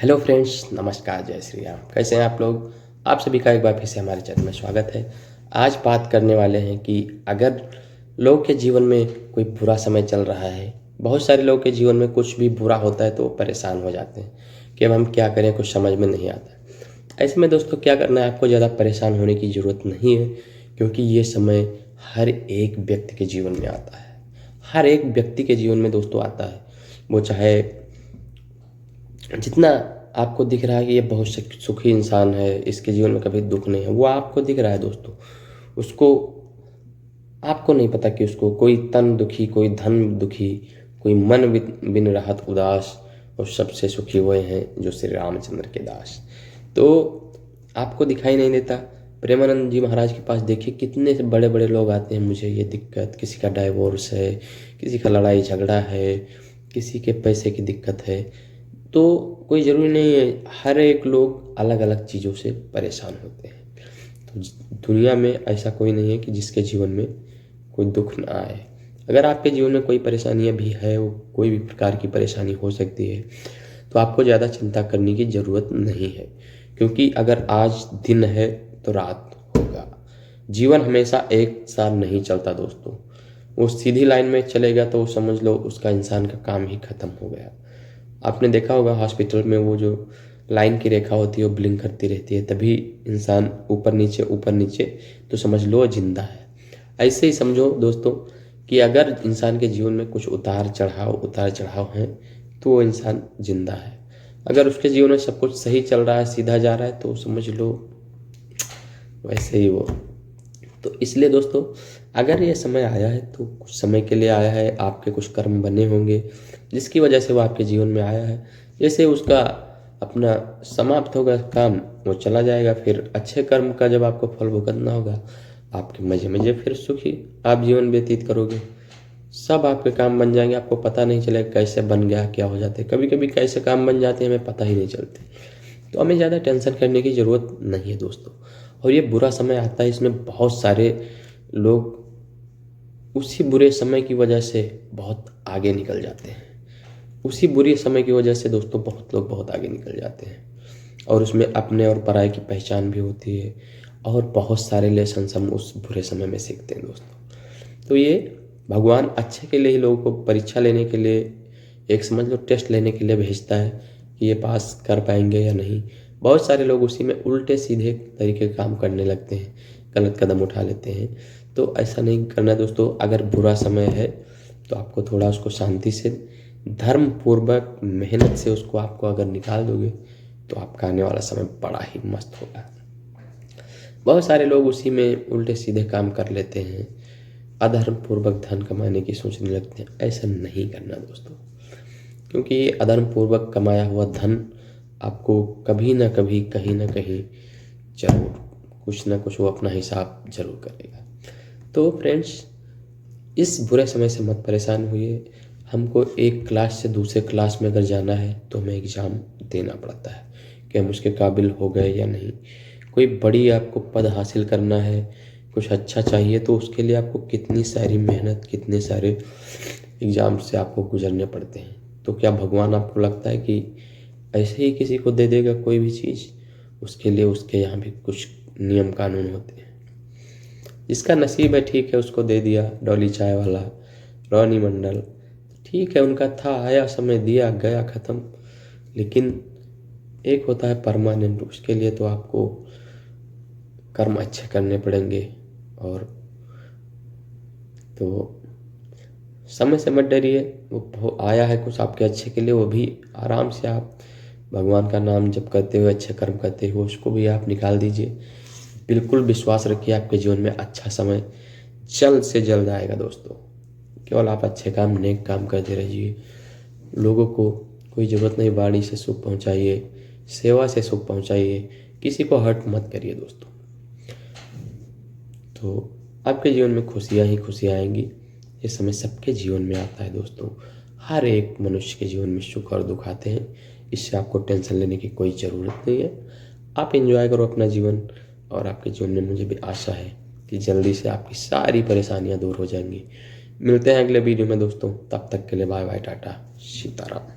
Hello friends, नमस्कार, जय श्री राम। कैसे हैं आप लोग? आप सभी का एक बार फिर से हमारे चैनल में स्वागत है। आज बात करने वाले हैं कि अगर लोग के जीवन में कोई बुरा समय चल रहा है, बहुत सारे लोग के जीवन में कुछ भी बुरा होता है तो वो परेशान हो जाते हैं कि अब हम क्या करें, कुछ समझ में नहीं आता। ऐसे में दोस्तों क्या करना है, आपको ज़्यादा परेशान होने की ज़रूरत नहीं है, क्योंकि ये समय हर एक व्यक्ति के जीवन में आता है। हर एक व्यक्ति के जीवन में दोस्तों आता है। वो चाहे जितना आपको दिख रहा है कि ये बहुत सुखी इंसान है, इसके जीवन में कभी दुख नहीं है, वो आपको दिख रहा है दोस्तों। उसको आपको नहीं पता कि उसको कोई तन दुखी, कोई धन दुखी, कोई मन बिन रहत उदास, और सबसे सुखी वो हैं जो श्री रामचंद्र के दास। तो आपको दिखाई नहीं देता। प्रेमानंद जी महाराज के पास देखिए कितने से बड़े बड़े लोग आते हैं, मुझे ये दिक्कत, किसी का डाइवोर्स है, किसी का लड़ाई झगड़ा है, किसी के पैसे की दिक्कत है। तो कोई ज़रूरी नहीं है, हर एक लोग अलग अलग चीज़ों से परेशान होते हैं। तो दुनिया में ऐसा कोई नहीं है कि जिसके जीवन में कोई दुख ना आए। अगर आपके जीवन में कोई परेशानियां भी है, वो कोई भी प्रकार की परेशानी हो सकती है, तो आपको ज़्यादा चिंता करने की ज़रूरत नहीं है, क्योंकि अगर आज दिन है तो रात होगा। जीवन हमेशा एक साथ नहीं चलता दोस्तों। वो सीधी लाइन में चलेगा तो समझ लो उसका इंसान का काम ही खत्म हो गया। आपने देखा होगा हॉस्पिटल में वो जो लाइन की रेखा होती है वो ब्लिंक करती रहती है, तभी इंसान ऊपर नीचे, तो समझ लो जिंदा है। ऐसे ही समझो दोस्तों कि अगर इंसान के जीवन में कुछ उतार चढ़ाव हैं तो वो इंसान जिंदा है। अगर उसके जीवन में सब कुछ सही चल रहा है, सीधा जा रहा है, तो समझ लो वैसे ही वो। तो इसलिए दोस्तों अगर ये समय आया है तो कुछ समय के लिए आया है, आपके कुछ कर्म बने होंगे जिसकी वजह से वो आपके जीवन में आया है। जैसे उसका अपना समाप्त होगा काम, वो चला जाएगा। फिर अच्छे कर्म का जब आपको फल भुगतना होगा, आपके मजे मजे फिर सुखी आप जीवन व्यतीत करोगे। सब आपके काम बन जाएंगे, आपको पता नहीं चलेगा कैसे बन गया, क्या हो जाते हैं। कभी कभी कैसे काम बन जाते हैं हमें पता ही नहीं चलते। तो हमें ज़्यादा टेंशन करने की ज़रूरत नहीं है दोस्तों। और ये बुरा समय आता है, इसमें बहुत सारे लोग उसी बुरे समय की वजह से बहुत आगे निकल जाते हैं। उसी बुरे समय की वजह से दोस्तों बहुत लोग बहुत आगे निकल जाते हैं, और उसमें अपने और पराये की पहचान भी होती है, और बहुत सारे लेसन हम उस बुरे समय में सीखते हैं दोस्तों। तो ये भगवान अच्छे के लिए ही लोगों को परीक्षा लेने के लिए, एक समझ लो टेस्ट लेने के लिए भेजता है कि ये पास कर पाएंगे या नहीं। बहुत सारे लोग उसी में उल्टे सीधे तरीके का काम करने लगते हैं, गलत कदम उठा लेते हैं। तो ऐसा नहीं करना दोस्तों। अगर बुरा समय है तो आपको थोड़ा उसको शांति से, धर्म पूर्वक, मेहनत से उसको आपको अगर निकाल दोगे तो आपका आने वाला समय बड़ा ही मस्त होगा। बहुत सारे लोग उसी में उल्टे सीधे काम कर लेते हैं, अधर्म पूर्वक धन कमाने की सोचने लगते हैं। ऐसा नहीं करना दोस्तों, क्योंकि ये अधर्म पूर्वक कमाया हुआ धन आपको कभी ना कभी, कहीं ना कहीं जरूर कुछ ना कुछ वो अपना हिसाब जरूर करेगा। तो फ्रेंड्स, इस बुरे समय से मत परेशान होइए। हमको एक क्लास से दूसरे क्लास में अगर जाना है तो हमें एग्ज़ाम देना पड़ता है कि हम उसके काबिल हो गए या नहीं। कोई बड़ी आपको पद हासिल करना है, कुछ अच्छा चाहिए, तो उसके लिए आपको कितनी सारी मेहनत, कितने सारे एग्ज़ाम से आपको गुजरने पड़ते हैं। तो क्या भगवान आपको लगता है कि ऐसे ही किसी को दे देगा कोई भी चीज़? उसके लिए उसके यहाँ भी कुछ नियम कानून होते हैं। जिसका नसीब है ठीक है, उसको दे दिया। डॉली चाय वाला, रोनी मंडल, ठीक है, उनका था, आया समय, दिया, गया, ख़त्म। लेकिन एक होता है परमानेंट, उसके लिए तो आपको कर्म अच्छे करने पड़ेंगे। और तो समय से मत डरिए, वो आया है कुछ आपके अच्छे के लिए, वो भी आराम से आप भगवान का नाम जप करते हुए, अच्छे कर्म करते हुए उसको भी आप निकाल दीजिए। बिल्कुल विश्वास रखिए, आपके जीवन में अच्छा समय जल्द से जल्द आएगा दोस्तों। केवल आप अच्छे काम, नेक काम करते रहिए। लोगों को कोई ज़रूरत नहीं, वाणी से सुख पहुंचाइए, सेवा से सुख पहुंचाइए, किसी को हर्ट मत करिए दोस्तों। तो आपके जीवन में खुशियाँ ही खुशियाँ आएंगी। ये समय सबके जीवन में आता है दोस्तों। हर एक मनुष्य के जीवन में सुख और दुख आते हैं। इससे आपको टेंशन लेने की कोई ज़रूरत नहीं है। आप एंजॉय करो अपना जीवन, और आपके जीवन में मुझे भी आशा है कि जल्दी से आपकी सारी परेशानियां दूर हो जाएंगी। मिलते हैं अगले वीडियो में दोस्तों, तब तक के लिए बाय बाय, टाटा, सीताराम।